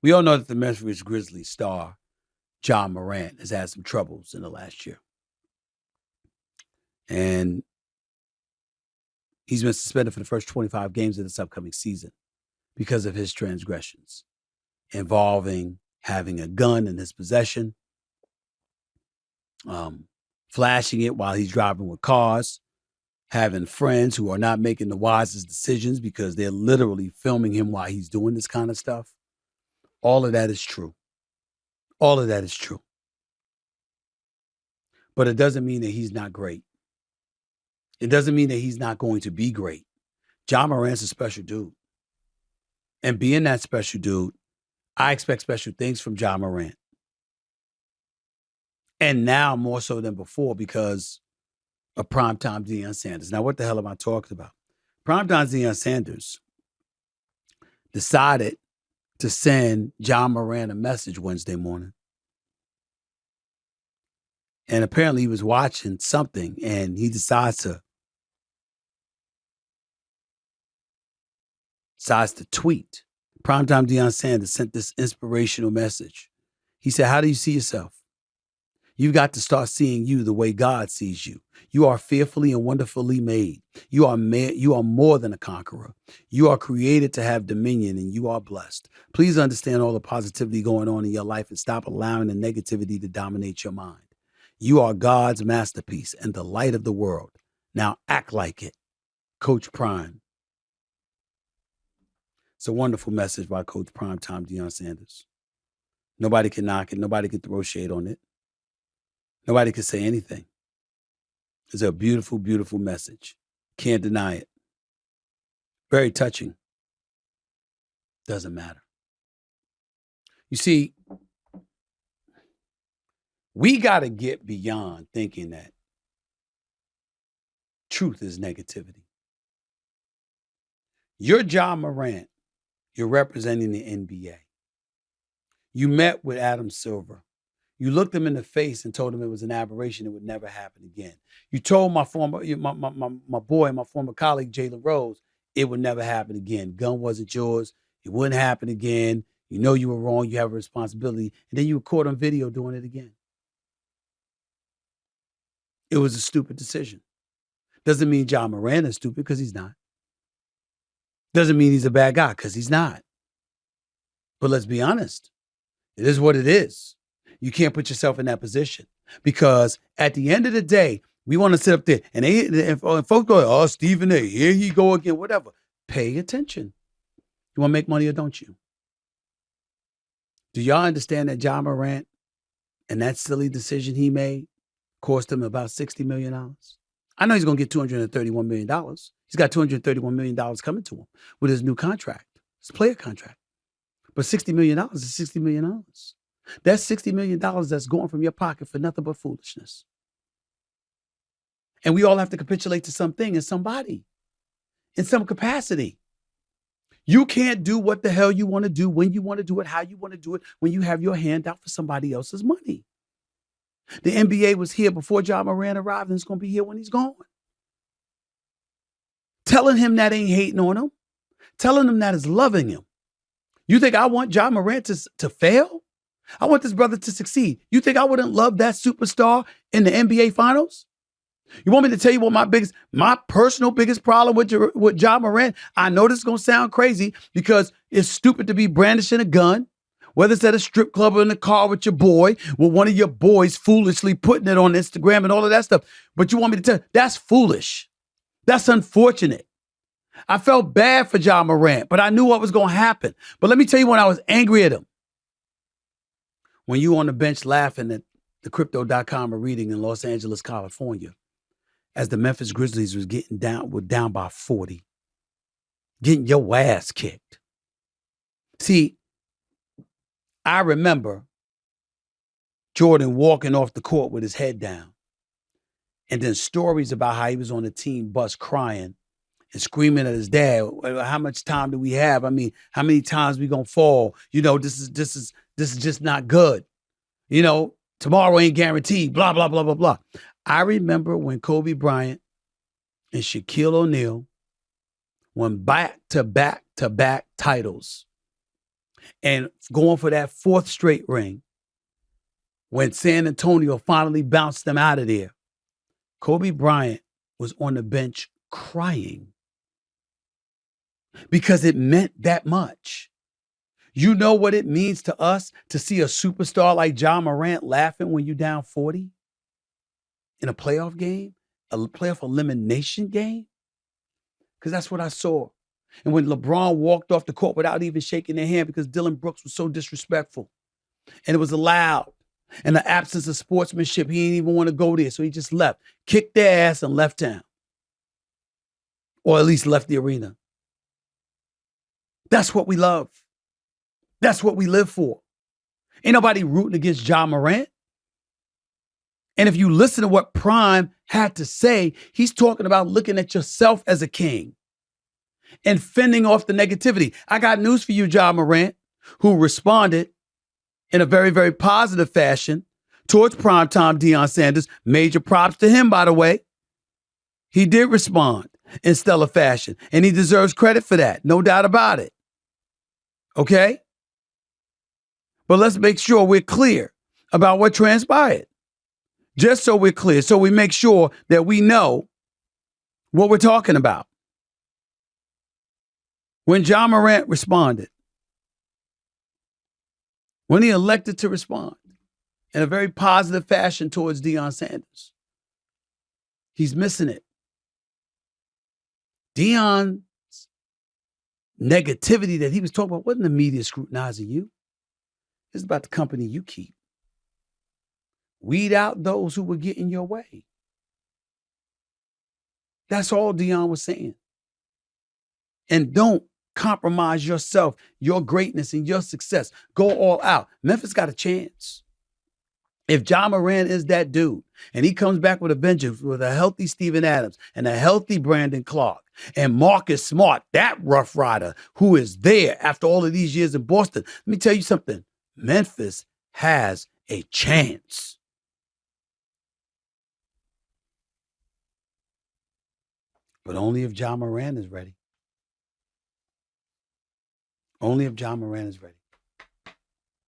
We all know that the Memphis Grizzlies star, Ja Morant, has had some troubles in the last year. And he's been suspended for the first 25 games of this upcoming season because of his transgressions involving having a gun in his possession, flashing it while he's driving with cars, having friends who are not making the wisest decisions because they're literally filming him while he's doing this kind of stuff. All of that is true. All of that is true. But it doesn't mean that he's not great. It doesn't mean that he's not going to be great. Ja Morant's a special dude. And being that special dude, I expect special things from Ja Morant. And now more so than before because of primetime Deion Sanders. Now, what the hell am I talking about? Primetime Deion Sanders decided to send Ja Morant a message Wednesday morning. And apparently he was watching something and he decides to tweet. Primetime Deion Sanders sent this inspirational message. He said, how do you see yourself? You've got to start seeing you the way God sees you. You are fearfully and wonderfully made. You are more than a conqueror. You are created to have dominion and you are blessed. Please understand all the positivity going on in your life and stop allowing the negativity to dominate your mind. You are God's masterpiece and the light of the world. Now act like it. Coach Prime. It's a wonderful message by Coach Primetime Deion Sanders. Nobody can knock it. Nobody can throw shade on it. Nobody can say anything. It's a beautiful, beautiful message. Can't deny it. Very touching. Doesn't matter. You see, we got to get beyond thinking that truth is negativity. You're Ja Morant. You're representing the NBA. You met with Adam Silver. You looked him in the face and told him it was an aberration. It would never happen again. You told my former colleague, Jalen Rose, it would never happen again. Gun wasn't yours. It wouldn't happen again. You know you were wrong. You have a responsibility. And then you were caught on video doing it again. It was a stupid decision. Doesn't mean Ja Morant is stupid because he's not. Doesn't mean he's a bad guy because he's not. But let's be honest. It is what it is. You can't put yourself in that position because at the end of the day, we want to sit up there and folks go, oh, Stephen A., here he go again, whatever. Pay attention. You want to make money or don't you? Do y'all understand that Ja Morant and that silly decision he made cost him about $60 million? I know he's going to get $231 million. He's got $231 million coming to him with his new contract, his player contract. But $60 million is $60 million. That's $60 million that's going from your pocket for nothing but foolishness. And we all have to capitulate to something and somebody in some capacity. You can't do what the hell you want to do, when you want to do it, how you want to do it, when you have your hand out for somebody else's money. The NBA was here before Ja Morant arrived, and it's going to be here when he's gone. Telling him that ain't hating on him. Telling him that is loving him. You think I want Ja Morant to fail? I want this brother to succeed. You think I wouldn't love that superstar in the NBA Finals? You want me to tell you what my personal biggest problem with Ja Morant? I know this is going to sound crazy because it's stupid to be brandishing a gun, whether it's at a strip club or in the car with your boy, with one of your boys foolishly putting it on Instagram and all of that stuff. But you want me to tell you, that's foolish. That's unfortunate. I felt bad for Ja Morant, but I knew what was going to happen. But let me tell you when I was angry at him. When you on the bench laughing at the crypto.com reading in Los Angeles, California, as the Memphis Grizzlies was down by 40, getting your ass kicked. See, I remember Jordan walking off the court with his head down, and then stories about how he was on the team bus crying and screaming at his dad. How much time do we have? I mean, how many times we gonna fall? You know, this is just not good. You know, tomorrow ain't guaranteed. Blah blah blah blah blah. I remember when Kobe Bryant and Shaquille O'Neal won back-to-back titles and going for that fourth straight ring, when San Antonio finally bounced them out of there, Kobe Bryant was on the bench crying because it meant that much. You know what it means to us to see a superstar like Ja Morant laughing when you're down 40 in a playoff game, a playoff elimination game? Because that's what I saw. And when LeBron walked off the court without even shaking their hand because Dylan Brooks was so disrespectful, and it was allowed, and the absence of sportsmanship, he didn't even want to go there, so he just left, kicked their ass and left town, or at least left the arena. That's what we love. That's what we live for. Ain't nobody rooting against Ja Morant. And if you listen to what Prime had to say, he's talking about looking at yourself as a king and fending off the negativity. I got news for you, Ja Morant, who responded in a very, very positive fashion towards primetime Deion Sanders. Major props to him, by the way. He did respond in stellar fashion, and he deserves credit for that. No doubt about it. Okay? But let's make sure we're clear about what transpired. Just so we're clear, so we make sure that we know what we're talking about. When Ja Morant responded, when he elected to respond in a very positive fashion towards Deion Sanders, he's missing it. Deion's negativity that he was talking about wasn't the media scrutinizing you. It's about the company you keep. Weed out those who would get in your way. That's all Deion was saying. And don't compromise yourself, your greatness, and your success. Go all out. Memphis got a chance. If Ja Morant is that dude, and he comes back with a vengeance, with a healthy Steven Adams and a healthy Brandon Clark and Marcus Smart, that Rough Rider who is there after all of these years in Boston, let me tell you something. Memphis has a chance. But only if Ja Morant is ready. Only if Ja Morant is ready.